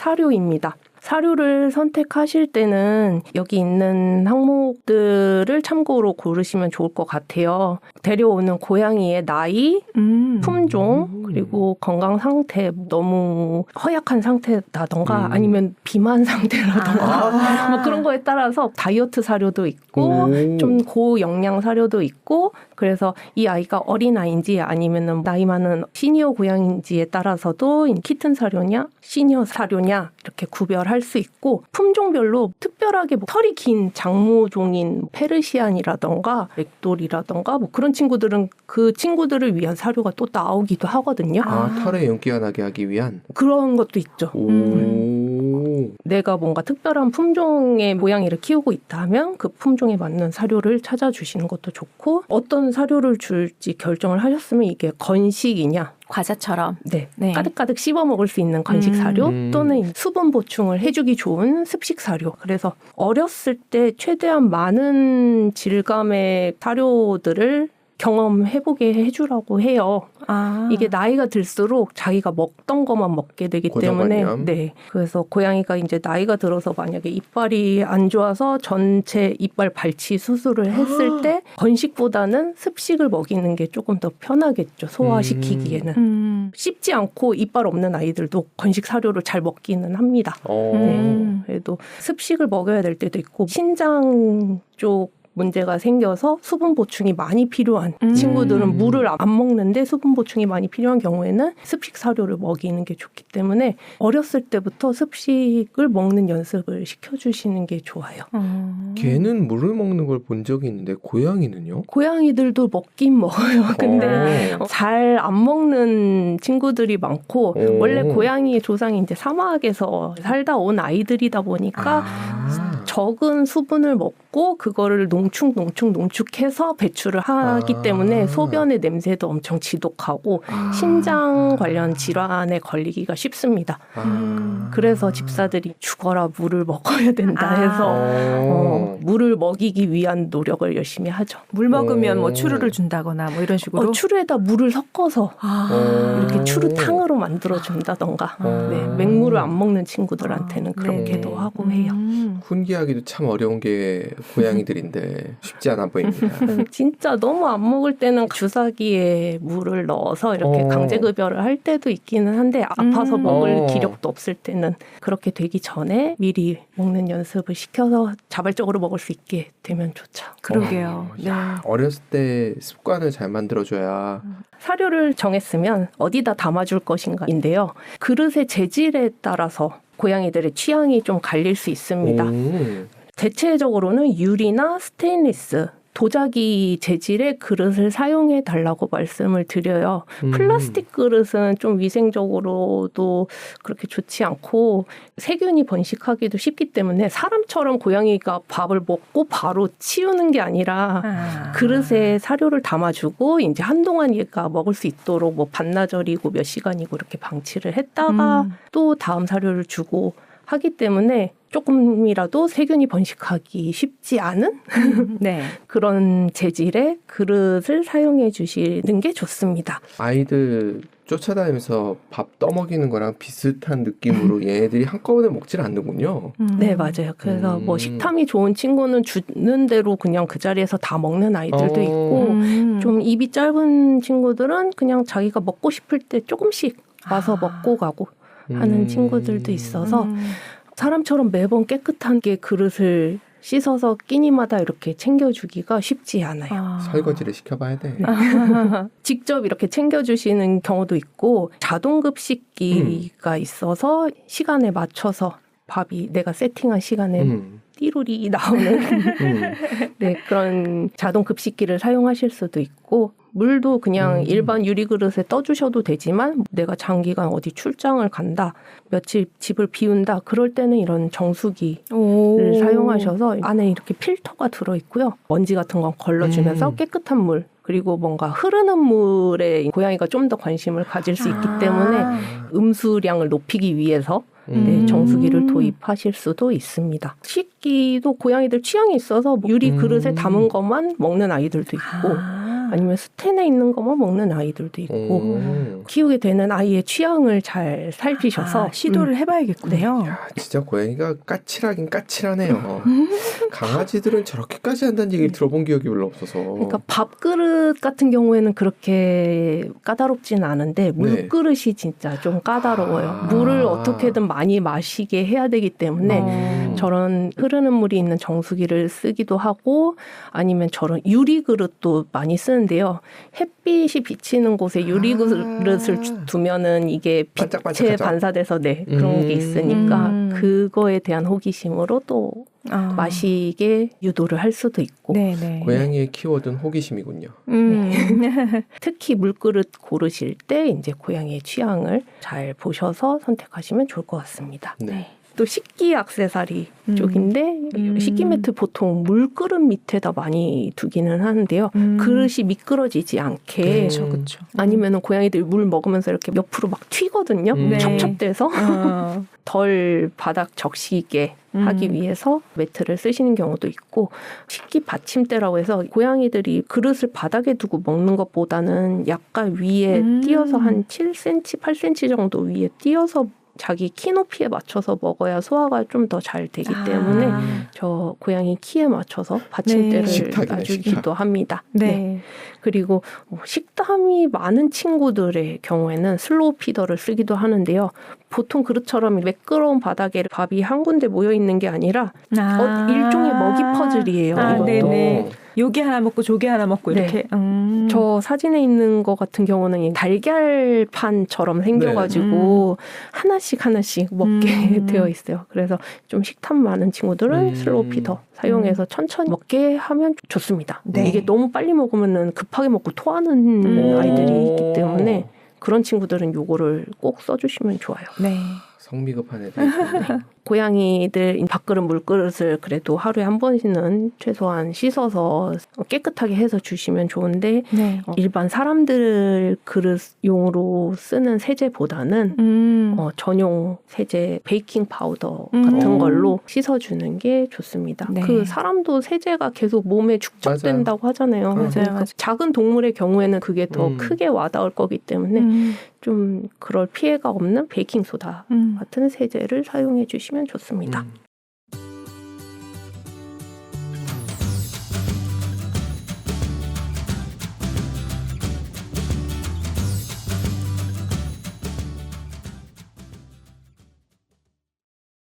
사료입니다. 사료를 선택하실 때는 여기 있는 항목들을 참고로 고르시면 좋을 것 같아요. 데려오는 고양이의 나이, 품종, 그리고 건강 상태, 너무 허약한 상태라던가 아니면 비만 상태라던가 뭐 그런 거에 따라서 다이어트 사료도 있고 좀 고영양 사료도 있고 그래서 이 아이가 어린아이인지 아니면 나이 많은 시니어 고양이인지에 따라서도 키튼 사료냐 시니어 사료냐 이렇게 구별할 수 있고 품종별로 특별하게 뭐 털이 긴 장모종인 페르시안이라던가 렉돌이라던가 뭐 그런 친구들은 그 친구들을 위한 사료가 또 나오기도 하거든요. 털에 윤기가 나게 하기 위한? 그런 것도 있죠. 내가 뭔가 특별한 품종의 고양이를 키우고 있다면 그 품종에 맞는 사료를 찾아주시는 것도 좋고 어떤 사료를 줄지 결정을 하셨으면 이게 건식이냐 과자처럼 네. 가득가득 씹어 먹을 수 있는 건식 사료 또는 수분 보충을 해주기 좋은 습식 사료. 그래서 어렸을 때 최대한 많은 질감의 사료들을 경험해보게 해주라고 해요. 이게 나이가 들수록 자기가 먹던 것만 먹게 되기 때문에 네. 그래서 고양이가 이제 나이가 들어서 만약에 이빨이 안 좋아서 전체 이빨 발치 수술을 했을 때 건식보다는 습식을 먹이는 게 조금 더 편하겠죠. 소화시키기에는. 씹지 않고 이빨 없는 아이들도 건식 사료를 잘 먹기는 합니다. 네. 그래도 습식을 먹여야 될 때도 있고 신장 쪽 문제가 생겨서 수분 보충이 많이 필요한 친구들은 물을 안 먹는데 수분 보충이 많이 필요한 경우에는 습식 사료를 먹이는 게 좋기 때문에 어렸을 때부터 습식을 먹는 연습을 시켜주시는 게 좋아요. 개는 물을 먹는 걸 본 적이 있는데 고양이는요? 고양이들도 먹긴 먹어요. 근데 잘 안 먹는 친구들이 많고 원래 고양이의 조상이 이제 사막에서 살다 온 아이들이다 보니까 적은 수분을 먹고 그거를 농축해서 배출을 하기 때문에 소변의 냄새도 엄청 지독하고 신장 관련 질환에 걸리기가 쉽습니다. 그래서 집사들이 죽어라 물을 먹어야 된다 해서 물을 먹이기 위한 노력을 열심히 하죠. 물 먹으면 뭐 추루를 준다거나 뭐 이런 식으로? 추루에다 물을 섞어서 이렇게 추루탕으로 만들어준다던가 네, 맹물을 안 먹는 친구들한테는 그렇게도 하고 해요. 훈계하기도 참 어려운 게 고양이들인데 쉽지 않아 보입니다. 진짜 너무 안 먹을 때는 주사기에 물을 넣어서 이렇게 강제급여를 할 때도 있기는 한데 아파서 먹을 기력도 없을 때는 그렇게 되기 전에 미리 먹는 연습을 시켜서 자발적으로 먹을 수 있게 되면 좋죠. 그러게요. 네. 어렸을 때 습관을 잘 만들어줘야. 사료를 정했으면 어디다 담아줄 것인가인데요. 그릇의 재질에 따라서 고양이들의 취향이 좀 갈릴 수 있습니다. 대체적으로는 유리나 스테인리스, 도자기 재질의 그릇을 사용해 달라고 말씀을 드려요. 플라스틱 그릇은 좀 위생적으로도 그렇게 좋지 않고 세균이 번식하기도 쉽기 때문에 사람처럼 고양이가 밥을 먹고 바로 치우는 게 아니라 그릇에 사료를 담아주고 이제 한동안 얘가 먹을 수 있도록 뭐 반나절이고 몇 시간이고 이렇게 방치를 했다가 또 다음 사료를 주고 하기 때문에 조금이라도 세균이 번식하기 쉽지 않은 네, 그런 재질의 그릇을 사용해 주시는 게 좋습니다. 아이들 쫓아다니면서 밥 떠먹이는 거랑 비슷한 느낌으로 얘네들이 한꺼번에 먹질 않는군요. 네, 맞아요. 그래서 뭐 식탐이 좋은 친구는 주는 대로 그냥 그 자리에서 다 먹는 아이들도 있고 좀 입이 짧은 친구들은 그냥 자기가 먹고 싶을 때 조금씩 와서 먹고 가고 하는 친구들도 있어서 사람처럼 매번 깨끗한 게 그릇을 씻어서 끼니마다 이렇게 챙겨주기가 쉽지 않아요. 설거지를 시켜봐야 돼. 직접 이렇게 챙겨주시는 경우도 있고 자동급식기가 있어서 시간에 맞춰서 밥이 내가 세팅한 시간에 띠로리 나오는 네, 그런 자동급식기를 사용하실 수도 있고 물도 그냥 일반 유리그릇에 떠주셔도 되지만 내가 장기간 어디 출장을 간다, 며칠 집을 비운다 그럴 때는 이런 정수기를 사용하셔서 안에 이렇게 필터가 들어있고요. 먼지 같은 건 걸러주면서 깨끗한 물 그리고 뭔가 흐르는 물에 고양이가 좀 더 관심을 가질 수 있기 때문에 음수량을 높이기 위해서 네, 정수기를 도입하실 수도 있습니다. 식기도 고양이들 취향이 있어서 유리 그릇에 담은 것만 먹는 아이들도 있고 아니면 스텐에 있는 것만 먹는 아이들도 있고 키우게 되는 아이의 취향을 잘 살피셔서 시도를 해봐야겠군요. 야, 진짜 고양이가 까칠하긴 까칠하네요. 강아지들은 저렇게까지 한다는 얘기를 들어본 기억이 별로 없어서. 그러니까 밥그릇 같은 경우에는 그렇게 까다롭진 않은데 물그릇이 진짜 좀 까다로워요. 물을 어떻게든 많이 마시게 해야 되기 때문에 저런 흐르는 물이 있는 정수기를 쓰기도 하고 아니면 저런 유리그릇도 많이 쓰는데요. 햇빛이 비치는 곳에 유리그릇을 두면은 이게 빛에 반짝반짝하죠? 반사돼서 그런 게 있으니까 그거에 대한 호기심으로 또 마시게 유도를 할 수도 있고. 네네. 고양이의 키워드는 호기심이군요. 특히 물그릇 고르실 때 이제 고양이의 취향을 잘 보셔서 선택하시면 좋을 것 같습니다. 네. 또 식기 액세서리 쪽인데 식기 매트 보통 물그릇 밑에다 많이 두기는 하는데요. 그릇이 미끄러지지 않게 그렇죠. 아니면은 고양이들이 물 먹으면서 이렇게 옆으로 막 튀거든요. 첩첩돼서 덜 바닥 적시게 하기 위해서 매트를 쓰시는 경우도 있고 식기 받침대라고 해서 고양이들이 그릇을 바닥에 두고 먹는 것보다는 약간 위에 띄어서 한 7cm, 8cm 정도 위에 띄어서 자기 키 높이에 맞춰서 먹어야 소화가 좀 더 잘 되기 때문에 저 고양이 키에 맞춰서 받침대를 놔주기도 합니다. 네. 그리고 식탐이 많은 친구들의 경우에는 슬로우 피더를 쓰기도 하는데요. 보통 그릇처럼 매끄러운 바닥에 밥이 한 군데 모여 있는 게 아니라 일종의 먹이 퍼즐이에요. 이것도. 네네. 요게 하나 먹고 조개 하나 먹고 이렇게. 저 사진에 있는 것 같은 경우는 달걀판처럼 생겨가지고 하나씩 먹게 되어 있어요. 그래서 좀 식탐 많은 친구들은 슬로우 피더 사용해서 천천히 먹게 하면 좋습니다. 이게 너무 빨리 먹으면 급하게 먹고 토하는 아이들이 있기 때문에 그런 친구들은 요거를 꼭 써주시면 좋아요. 네. 성미급한 애들 있군요. 고양이들 밥그릇 물그릇을 그래도 하루에 한 번씩은 최소한 씻어서 깨끗하게 해서 주시면 좋은데 일반 사람들 그릇용으로 쓰는 세제보다는 전용 세제 베이킹 파우더 같은 걸로 씻어주는 게 좋습니다. 그 사람도 세제가 계속 몸에 축적된다고 하잖아요. 맞아요. 작은 동물의 경우에는 그게 더 크게 와닿을 거기 때문에 좀 그럴 피해가 없는 베이킹 소다 같은 세제를 사용해 주시면 좋습니다.